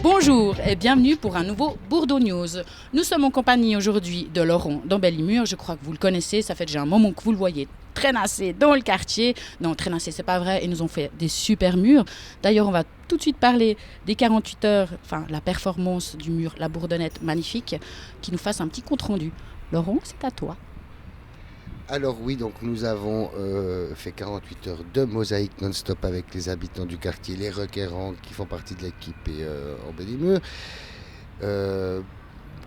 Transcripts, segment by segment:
Bonjour et bienvenue pour un nouveau Bourdeaux News. Nous sommes en compagnie aujourd'hui de Laurent d'Embellimur. Je crois que vous le connaissez, ça fait déjà un moment que vous le voyez traînasser dans le quartier. Non, traînasser, c'est pas vrai, ils nous ont fait des super murs. D'ailleurs, on va tout de suite parler des 48 heures, enfin la performance du mur La Bourdonnette magnifique, qui nous fasse un petit compte rendu. Laurent, c'est à toi. Alors oui, donc nous avons fait 48 heures de mosaïque non-stop avec les habitants du quartier, les requérants qui font partie de l'équipe et Embellimur.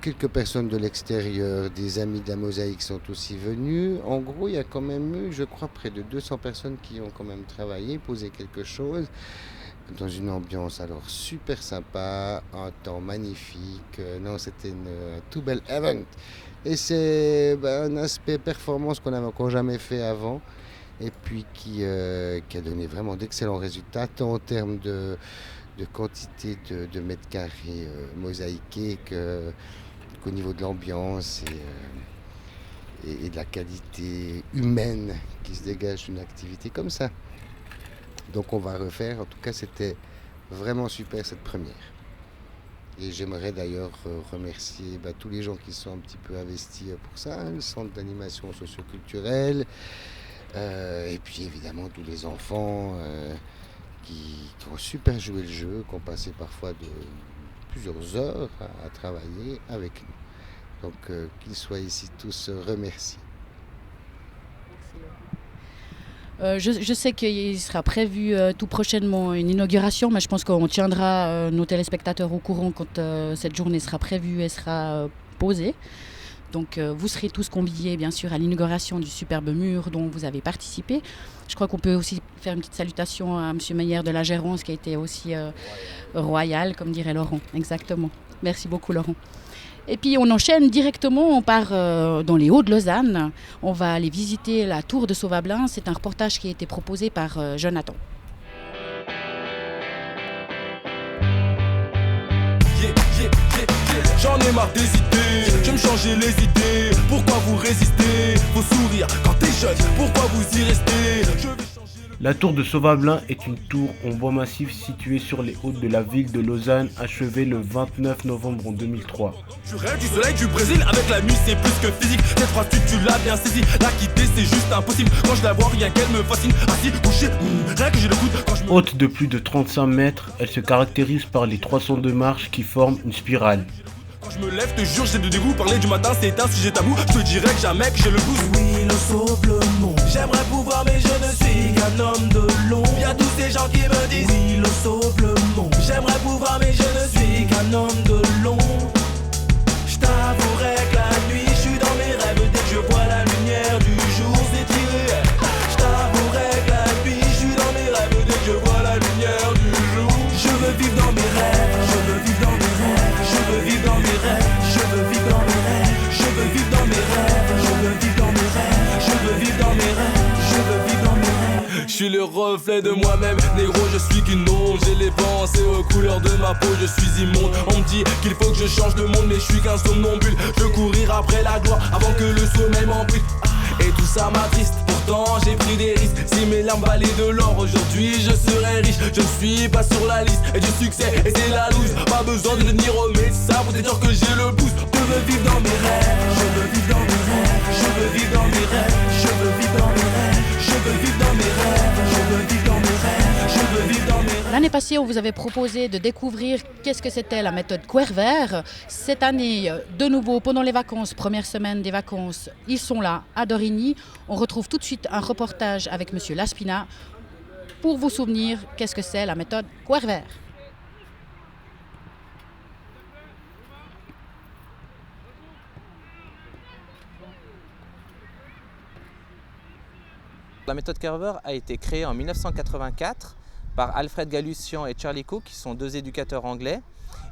Quelques personnes de l'extérieur, des amis de la mosaïque sont aussi venus. En gros, il y a quand même eu, je crois, près de 200 personnes qui ont quand même travaillé, posé quelque chose, dans une ambiance alors super sympa, un temps magnifique. Non, c'était un tout bel event. Et c'est un aspect performance qu'on n'avait encore jamais fait avant et puis qui a donné vraiment d'excellents résultats, tant en termes de quantité de mètres carrés mosaïqués qu'au niveau de l'ambiance et de la qualité humaine qui se dégage d'une activité comme ça. Donc on va refaire, en tout cas c'était vraiment super cette première. Et j'aimerais d'ailleurs remercier tous les gens qui sont un petit peu investis pour ça, le centre d'animation socioculturelle, et puis évidemment tous les enfants qui ont super joué le jeu, qui ont passé parfois plusieurs heures à travailler avec nous. Donc qu'ils soient ici tous remerciés. Je sais qu'il sera prévu tout prochainement une inauguration, mais je pense qu'on tiendra nos téléspectateurs au courant quand cette journée sera prévue et sera posée. Donc vous serez tous conviés bien sûr à l'inauguration du superbe mur dont vous avez participé. Je crois qu'on peut aussi faire une petite salutation à M. Meyer de la Gérance qui a été aussi royal, comme dirait Laurent. Exactement. Merci beaucoup Laurent. Et puis on enchaîne directement, on part dans les Hauts de Lausanne. On va aller visiter la tour de Sauvablin. C'est un reportage qui a été proposé par Jonathan. J'en ai marre d'hésiter, je me changer les idées. Pourquoi vous résistez? Faut sourire quand t'es jeune, pourquoi vous y restez? La tour de Sauvablin est une tour en bois massif située sur les hautes de la ville de Lausanne, achevée le 29 novembre en 2003. Je rêve du soleil du Brésil, avec la nuit c'est plus que physique. Cette phrase tu l'as bien saisie, la quitter c'est juste impossible. Quand je la vois rien qu'elle me fascine, assis, couché, rien que j'ai le coude. Haute de plus de 35 mètres, elle se caractérise par les 302 marches qui forment une spirale. Quand je me lève, te jure, j'ai de dégoût. Parler du matin, c'est un sujet tabou. Je te dirais que jamais que j'ai le goût. Oui, le saublement. J'aimerais pouvoir, mais je ne suis qu'un homme de l'ombre. Y'a tous ces gens qui me disent oui, le saublement. J'aimerais pouvoir, mais je ne suis qu'un homme de l'ombre. Je t'avouerai que la nuit, je suis dans mes rêves. Dès que je vois la lumière du jour s'étirer. Je t'avouerai que la nuit, je suis dans mes rêves. Dès que je vois la lumière du jour. Je veux vivre dans mes rêves. Je veux vivre dans mes rêves. Je veux vivre dans mes rêves, je veux vivre dans mes rêves, je veux vivre dans mes rêves, je veux vivre dans mes rêves, je veux vivre dans mes rêves, je veux vivre dans mes rêves. Je suis le reflet de moi-même, négro je suis qu'une ombre. J'ai les pensées aux couleurs de ma peau, je suis immonde. On me dit qu'il faut que je change de monde, mais je suis qu'un somnambule. Je veux courir après la gloire avant que le sommeil m'embute. Et tout ça m'attriste, pourtant j'ai pris des risques. Si mes larmes valaient de l'or, aujourd'hui je serais riche. Je ne suis pas sur la liste et du succès et c'est la loose. Pas besoin de venir au médecin pour te dire que j'ai le pouce. Je veux vivre dans mes rêves, je veux vivre dans mes rêves, je veux vivre dans mes rêves, je veux vivre dans mes rêves, je veux vivre dans mes rêves, je veux vivre dans mes rêves, je veux vivre dans mes rêves. L'année passée, on vous avait proposé de découvrir qu'est-ce que c'était la méthode Querver. Cette année, de nouveau, pendant les vacances, première semaine des vacances, ils sont là, à Dorigny. On retrouve tout de suite un reportage avec M. Laspina pour vous souvenir qu'est-ce que c'est la méthode Querver. La méthode Querver a été créée en 1984 par Alfred Galussian et Charlie Cook, qui sont deux éducateurs anglais,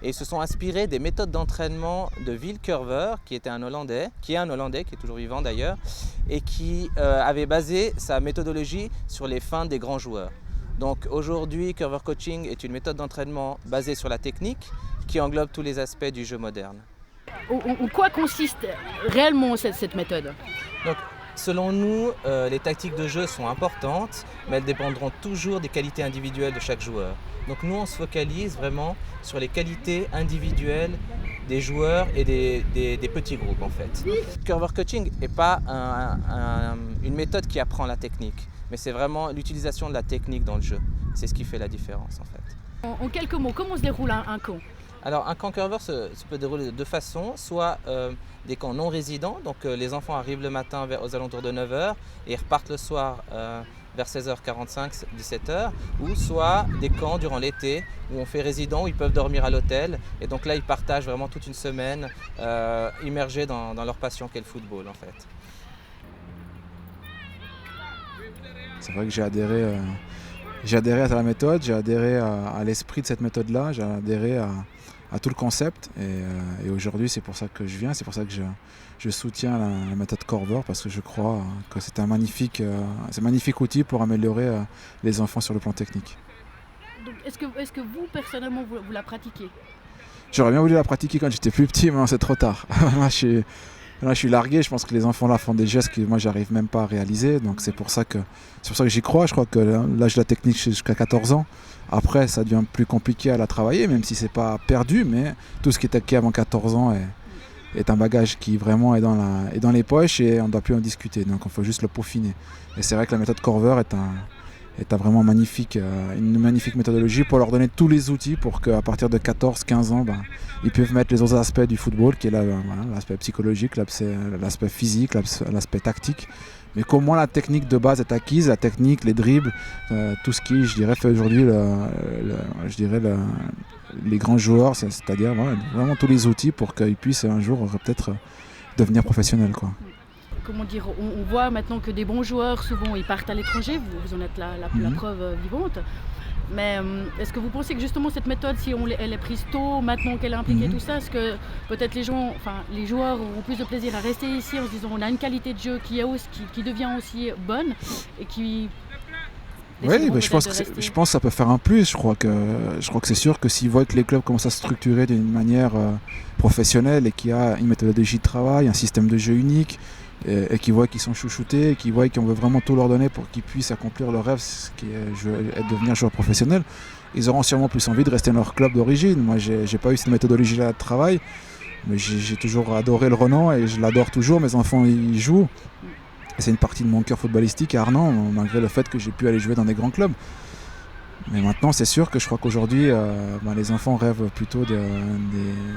et ils se sont inspirés des méthodes d'entraînement de Will Curver, qui est un Hollandais, qui est toujours vivant d'ailleurs, et qui avait basé sa méthodologie sur les feintes des grands joueurs. Donc aujourd'hui, Curver Coaching est une méthode d'entraînement basée sur la technique qui englobe tous les aspects du jeu moderne. En quoi consiste réellement cette méthode ? Donc, Selon nous, les tactiques de jeu sont importantes, mais elles dépendront toujours des qualités individuelles de chaque joueur. Donc nous, on se focalise vraiment sur les qualités individuelles des joueurs et des petits groupes en fait. Curver coaching n'est pas une méthode qui apprend la technique, mais c'est vraiment l'utilisation de la technique dans le jeu. C'est ce qui fait la différence en fait. En quelques mots, comment se déroule un camp? Alors un camp curver se peut dérouler de deux façons, soit des camps non résidents, donc les enfants arrivent le matin aux alentours de 9h et repartent le soir vers 16h45, 17h, ou soit des camps durant l'été où on fait résident, où ils peuvent dormir à l'hôtel et donc là ils partagent vraiment toute une semaine immergés dans leur passion qu'est le football en fait. C'est vrai que j'ai adhéré à la méthode, j'ai adhéré à l'esprit de cette méthode-là, j'ai adhéré à tout le concept et aujourd'hui c'est pour ça que je viens, c'est pour ça que je soutiens la méthode Curver parce que je crois que c'est un magnifique outil pour améliorer les enfants sur le plan technique. Donc, est-ce que vous personnellement vous la pratiquez? J'aurais bien voulu la pratiquer quand j'étais plus petit, mais c'est trop tard. Là, je suis largué, je pense que les enfants là font des gestes que moi j'arrive même pas à réaliser, donc c'est pour ça que j'y crois. Je crois que l'âge de la technique c'est jusqu'à 14 ans. Après ça devient plus compliqué à la travailler, même si c'est pas perdu, mais tout ce qui est acquis avant 14 ans est un bagage qui vraiment est dans les poches et on ne doit plus en discuter, donc il faut juste le peaufiner. Et c'est vrai que la méthode Curver est vraiment une magnifique méthodologie pour leur donner tous les outils pour qu'à partir de 14-15 ans, ils peuvent mettre les autres aspects du football, qui est l'aspect psychologique, l'aspect physique, l'aspect tactique. Mais qu'au moins la technique de base est acquise, la technique, les dribbles, tout ce qui, je dirais, fait aujourd'hui les grands joueurs, c'est-à-dire vraiment tous les outils pour qu'ils puissent un jour peut-être devenir professionnels, quoi. Comment dire, on voit maintenant que des bons joueurs, souvent, ils partent à l'étranger, vous en êtes la preuve vivante. Mais est-ce que vous pensez que justement cette méthode, si elle est prise tôt, maintenant qu'elle est impliquée tout ça, est-ce que peut-être les joueurs auront plus de plaisir à rester ici en se disant on a une qualité de jeu qui devient aussi bonne et qui... Oui, je pense que ça peut faire un plus. Je crois que c'est sûr que s'ils voient que les clubs commencent à se structurer d'une manière professionnelle et qu'il y a une méthodologie de travail, un système de jeu unique, et qu'ils voient qu'ils sont chouchoutés, et qu'ils voient qu'on veut vraiment tout leur donner pour qu'ils puissent accomplir leur rêve, ce qui est devenir joueur professionnel, ils auront sûrement plus envie de rester dans leur club d'origine. Moi, j'ai pas eu cette méthodologie-là de travail, mais j'ai toujours adoré le Renan et je l'adore toujours. Mes enfants y jouent. Et c'est une partie de mon cœur footballistique à Arnans, malgré le fait que j'ai pu aller jouer dans des grands clubs. Mais maintenant, c'est sûr que je crois qu'aujourd'hui, les enfants rêvent plutôt de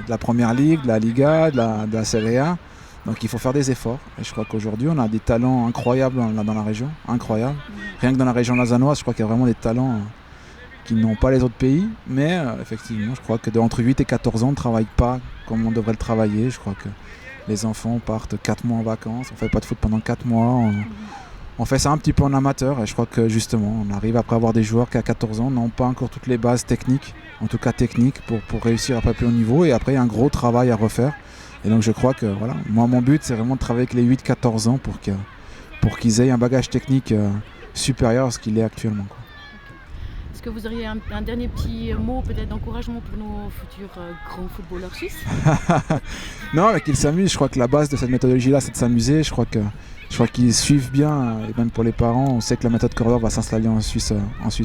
la Première Ligue, de la Liga, de la Serie A. Donc il faut faire des efforts. Et je crois qu'aujourd'hui, on a des talents incroyables dans la région. Incroyables. Rien que dans la région lausannoise, je crois qu'il y a vraiment des talents qui n'ont pas les autres pays. Mais effectivement, je crois que entre 8 et 14 ans, on ne travaille pas comme on devrait le travailler. Je crois que les enfants partent 4 mois en vacances. On ne fait pas de foot pendant 4 mois. On fait ça un petit peu en amateur. Et je crois que justement, on arrive après avoir des joueurs qui à 14 ans n'ont pas encore toutes les bases techniques. En tout cas techniques pour réussir à pas plus haut niveau. Et après, il y a un gros travail à refaire. Et donc je crois que moi mon but c'est vraiment de travailler avec les 8-14 ans pour qu'ils aient un bagage technique supérieur à ce qu'il est actuellement, quoi. Est-ce que vous auriez un dernier petit mot peut-être d'encouragement pour nos futurs grands footballeurs suisses? Non, mais qu'ils s'amusent. Je crois que la base de cette méthodologie-là c'est de s'amuser. Je crois qu'ils suivent bien, et même pour les parents, on sait que la méthode Curver va s'installer en Suisse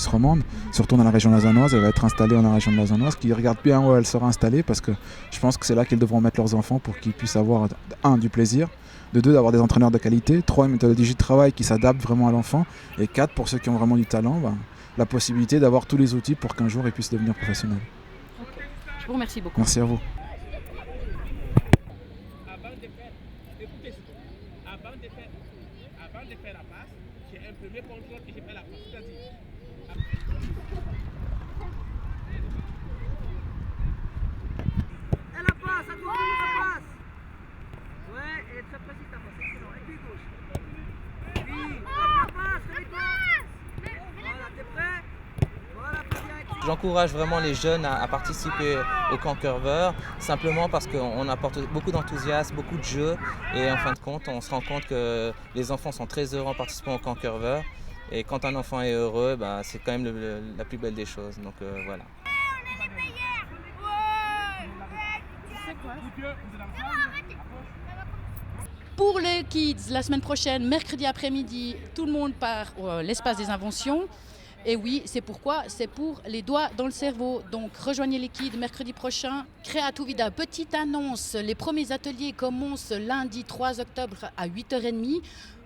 romande, surtout dans la région lausannoise. Elle va être installée dans la région lausannoise, qu'ils regardent bien où elle sera installée, parce que je pense que c'est là qu'ils devront mettre leurs enfants pour qu'ils puissent avoir, 1, du plaisir, 2, d'avoir des entraîneurs de qualité, 3, une méthodologie de travail qui s'adapte vraiment à l'enfant, et 4, pour ceux qui ont vraiment du talent, la possibilité d'avoir tous les outils pour qu'un jour ils puissent devenir professionnels. Okay. Je vous remercie beaucoup. Merci à vous. Avant de faire la passe, j'ai un premier contrôle et je fais la passe. C'est-à-dire, et la passe, à toi, la passe. Ouais, et très précis ta passe, excellent. Et puis gauche. Oui, hop, la passe, réveille-toi. Voilà, t'es prêt? Voilà, bien. J'encourage vraiment les jeunes à participer au camp Curver, simplement parce qu'on apporte beaucoup d'enthousiasme, beaucoup de jeu, et en fin de compte, on se rend compte que les enfants sont très heureux en participant au camp Curver, et quand un enfant est heureux, c'est quand même la plus belle des choses, donc voilà. Pour les kids, la semaine prochaine, mercredi après-midi, tout le monde part à l'espace des inventions. Et oui, c'est pourquoi? C'est pour les doigts dans le cerveau. Donc rejoignez les kids mercredi prochain. Creative Vida, petite annonce, les premiers ateliers commencent lundi 3 octobre à 8h30.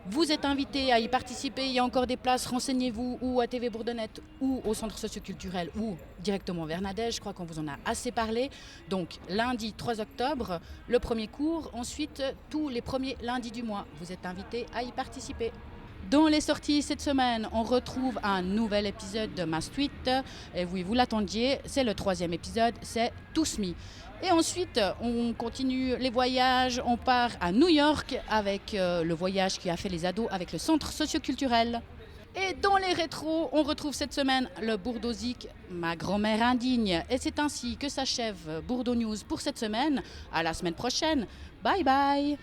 Vous êtes invités à y participer, il y a encore des places, renseignez-vous ou à TV Bourdonnette ou au centre socioculturel ou directement vers Nadège, je crois qu'on vous en a assez parlé. Donc lundi 3 octobre, le premier cours, ensuite tous les premiers lundis du mois. Vous êtes invités à y participer. Dans les sorties cette semaine, on retrouve un nouvel épisode de Must Tweet. Et oui, vous l'attendiez, c'est le 3e épisode, c'est Tous Me. Et ensuite, on continue les voyages, on part à New York avec le voyage qui a fait les ados avec le centre socioculturel. Et dans les rétros, on retrouve cette semaine le Bourdosique, ma grand-mère indigne. Et c'est ainsi que s'achève Bourdo News pour cette semaine. À la semaine prochaine. Bye bye.